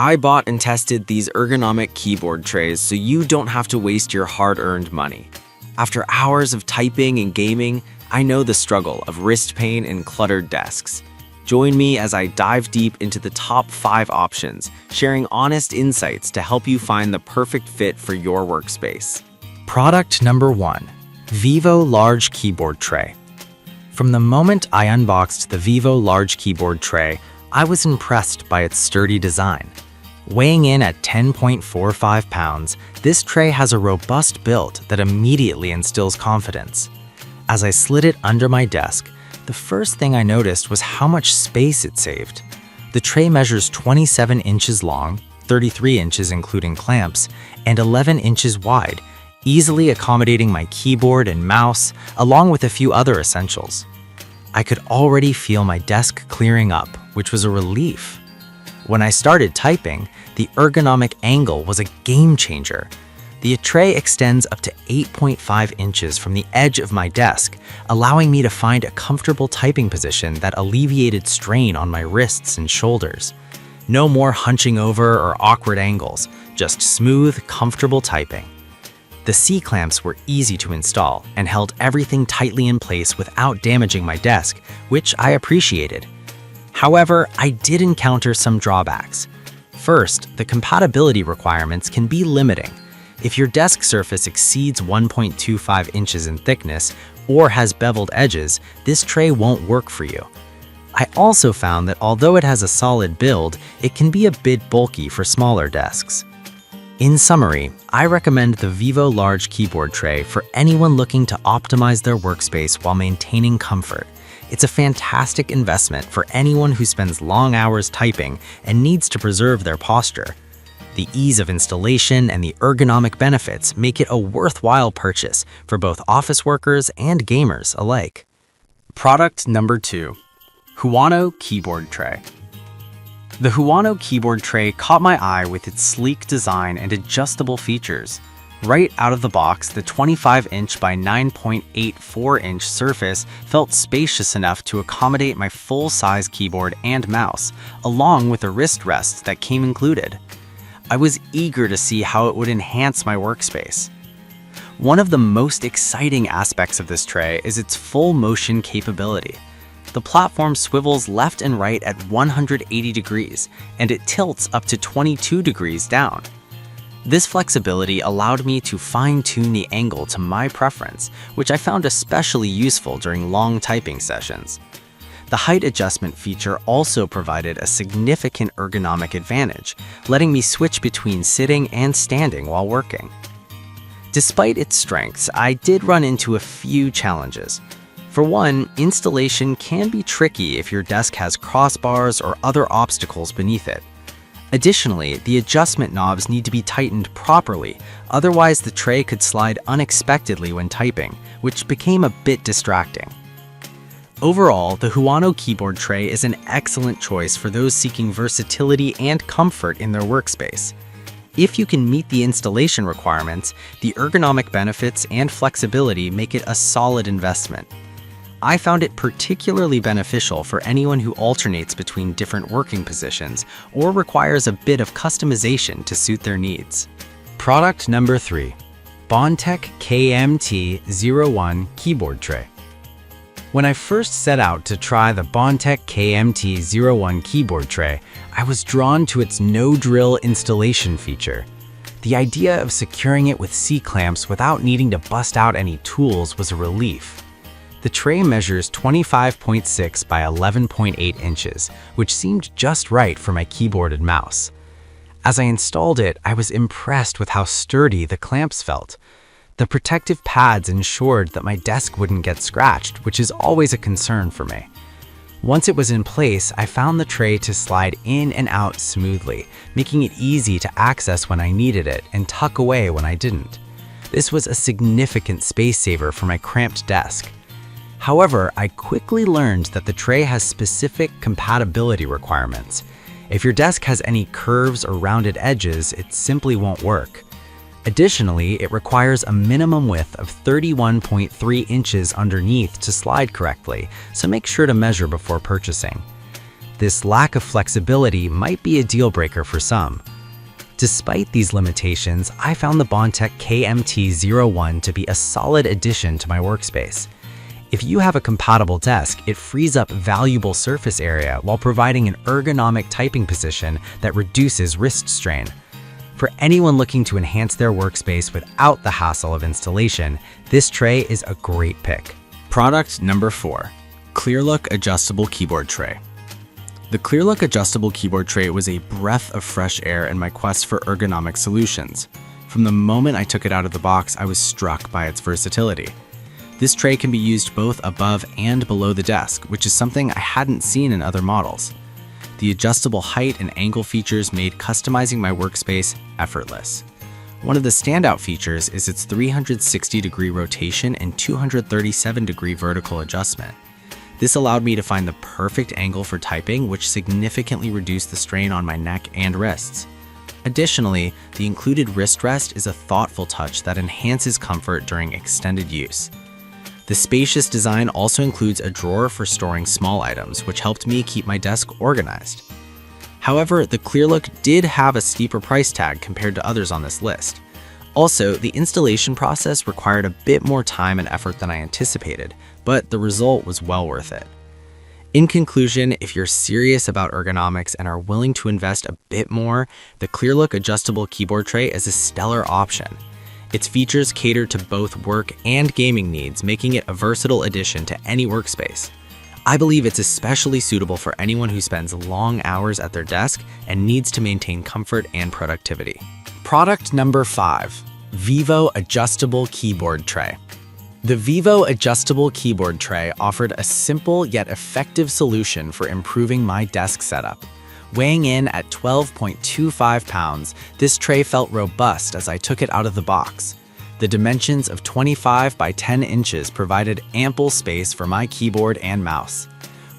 I bought and tested these ergonomic keyboard trays so you don't have to waste your hard-earned money. After hours of typing and gaming, I know the struggle of wrist pain and cluttered desks. Join me as I dive deep into the top 5 options, sharing honest insights to help you find the perfect fit for your workspace. Product number 1. Vivo Large Keyboard Tray. From the moment I unboxed the Vivo Large Keyboard Tray, I was impressed by its sturdy design. Weighing in at 10.45 pounds, this tray has a robust build that immediately instills confidence. As I slid it under my desk, the first thing I noticed was how much space it saved. The tray measures 27 inches long, 33 inches including clamps, and 11 inches wide, easily accommodating my keyboard and mouse, along with a few other essentials. I could already feel my desk clearing up, which was a relief. When I started typing, the ergonomic angle was a game changer. The tray extends up to 8.5 inches from the edge of my desk, allowing me to find a comfortable typing position that alleviated strain on my wrists and shoulders. No more hunching over or awkward angles, just smooth, comfortable typing. The C-clamps were easy to install and held everything tightly in place without damaging my desk, which I appreciated. However, I did encounter some drawbacks. First, the compatibility requirements can be limiting. If your desk surface exceeds 1.25 inches in thickness or has beveled edges, this tray won't work for you. I also found that although it has a solid build, it can be a bit bulky for smaller desks. In summary, I recommend the Vivo Large Keyboard Tray for anyone looking to optimize their workspace while maintaining comfort. It's a fantastic investment for anyone who spends long hours typing and needs to preserve their posture. The ease of installation and the ergonomic benefits make it a worthwhile purchase for both office workers and gamers alike. Product number 2. Huano Keyboard Tray. The Huano keyboard tray caught my eye with its sleek design and adjustable features. Right out of the box, the 25-inch by 9.84-inch surface felt spacious enough to accommodate my full-size keyboard and mouse, along with a wrist rest that came included. I was eager to see how it would enhance my workspace. One of the most exciting aspects of this tray is its full motion capability. The platform swivels left and right at 180 degrees, and it tilts up to 22 degrees down. This flexibility allowed me to fine-tune the angle to my preference, which I found especially useful during long typing sessions. The height adjustment feature also provided a significant ergonomic advantage, letting me switch between sitting and standing while working. Despite its strengths, I did run into a few challenges. For one, installation can be tricky if your desk has crossbars or other obstacles beneath it. Additionally, the adjustment knobs need to be tightened properly, otherwise the tray could slide unexpectedly when typing, which became a bit distracting. Overall, the Huano keyboard tray is an excellent choice for those seeking versatility and comfort in their workspace. If you can meet the installation requirements, the ergonomic benefits and flexibility make it a solid investment. I found it particularly beneficial for anyone who alternates between different working positions or requires a bit of customization to suit their needs. Product number 3. Bondtech KMT-01 Keyboard Tray. When I first set out to try the Bondtech KMT-01 keyboard tray, I was drawn to its no-drill installation feature. The idea of securing it with C-clamps without needing to bust out any tools was a relief. The tray measures 25.6 by 11.8 inches, which seemed just right for my keyboard and mouse. As I installed it, I was impressed with how sturdy the clamps felt. The protective pads ensured that my desk wouldn't get scratched, which is always a concern for me. Once it was in place, I found the tray to slide in and out smoothly, making it easy to access when I needed it and tuck away when I didn't. This was a significant space saver for my cramped desk. However, I quickly learned that the tray has specific compatibility requirements. If your desk has any curves or rounded edges, it simply won't work. Additionally, it requires a minimum width of 31.3 inches underneath to slide correctly, so make sure to measure before purchasing. this lack of flexibility might be a deal breaker for some. Despite these limitations, I found the Bondtech KMT-01 to be a solid addition to my workspace. If you have a compatible desk, it frees up valuable surface area while providing an ergonomic typing position that reduces wrist strain. For anyone looking to enhance their workspace without the hassle of installation, this tray is a great pick. Product number 4, ClearLook Adjustable Keyboard Tray. The ClearLook Adjustable Keyboard Tray was a breath of fresh air in my quest for ergonomic solutions. From the moment I took it out of the box, I was struck by its versatility. This tray can be used both above and below the desk, which is something I hadn't seen in other models. The adjustable height and angle features made customizing my workspace effortless. One of the standout features is its 360-degree rotation and 237-degree vertical adjustment. This allowed me to find the perfect angle for typing, which significantly reduced the strain on my neck and wrists. Additionally, the included wrist rest is a thoughtful touch that enhances comfort during extended use. The spacious design also includes a drawer for storing small items, which helped me keep my desk organized. However, the ClearLook did have a steeper price tag compared to others on this list. Also, the installation process required a bit more time and effort than I anticipated, but the result was well worth it. In conclusion, if you're serious about ergonomics and are willing to invest a bit more, the ClearLook Adjustable Keyboard Tray is a stellar option. Its features cater to both work and gaming needs, making it a versatile addition to any workspace. I believe it's especially suitable for anyone who spends long hours at their desk and needs to maintain comfort and productivity. Product number 5, Vivo Adjustable Keyboard Tray. The Vivo Adjustable Keyboard Tray offered a simple yet effective solution for improving my desk setup. Weighing in at 12.25 pounds, this tray felt robust as I took it out of the box. The dimensions of 25 by 10 inches provided ample space for my keyboard and mouse.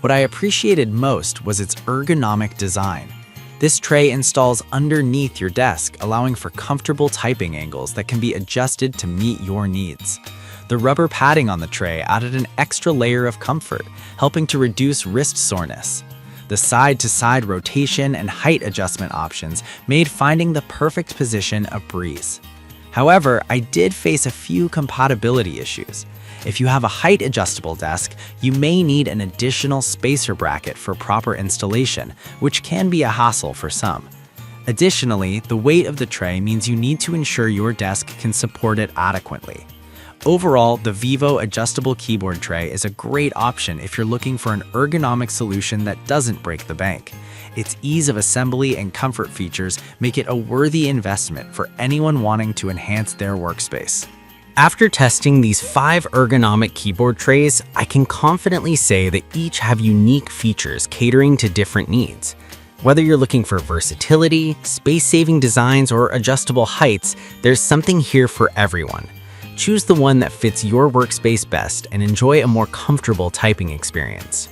What I appreciated most was its ergonomic design. This tray installs underneath your desk, allowing for comfortable typing angles that can be adjusted to meet your needs. The rubber padding on the tray added an extra layer of comfort, helping to reduce wrist soreness. The side-to-side rotation and height adjustment options made finding the perfect position a breeze. However, I did face a few compatibility issues. If you have a height-adjustable desk, you may need an additional spacer bracket for proper installation, which can be a hassle for some. Additionally, the weight of the tray means you need to ensure your desk can support it adequately. Overall, the Vivo Adjustable Keyboard Tray is a great option if you're looking for an ergonomic solution that doesn't break the bank. Its ease of assembly and comfort features make it a worthy investment for anyone wanting to enhance their workspace. After testing these 5 ergonomic keyboard trays, I can confidently say that each have unique features catering to different needs. Whether you're looking for versatility, space-saving designs, or adjustable heights, there's something here for everyone. Choose the one that fits your workspace best and enjoy a more comfortable typing experience.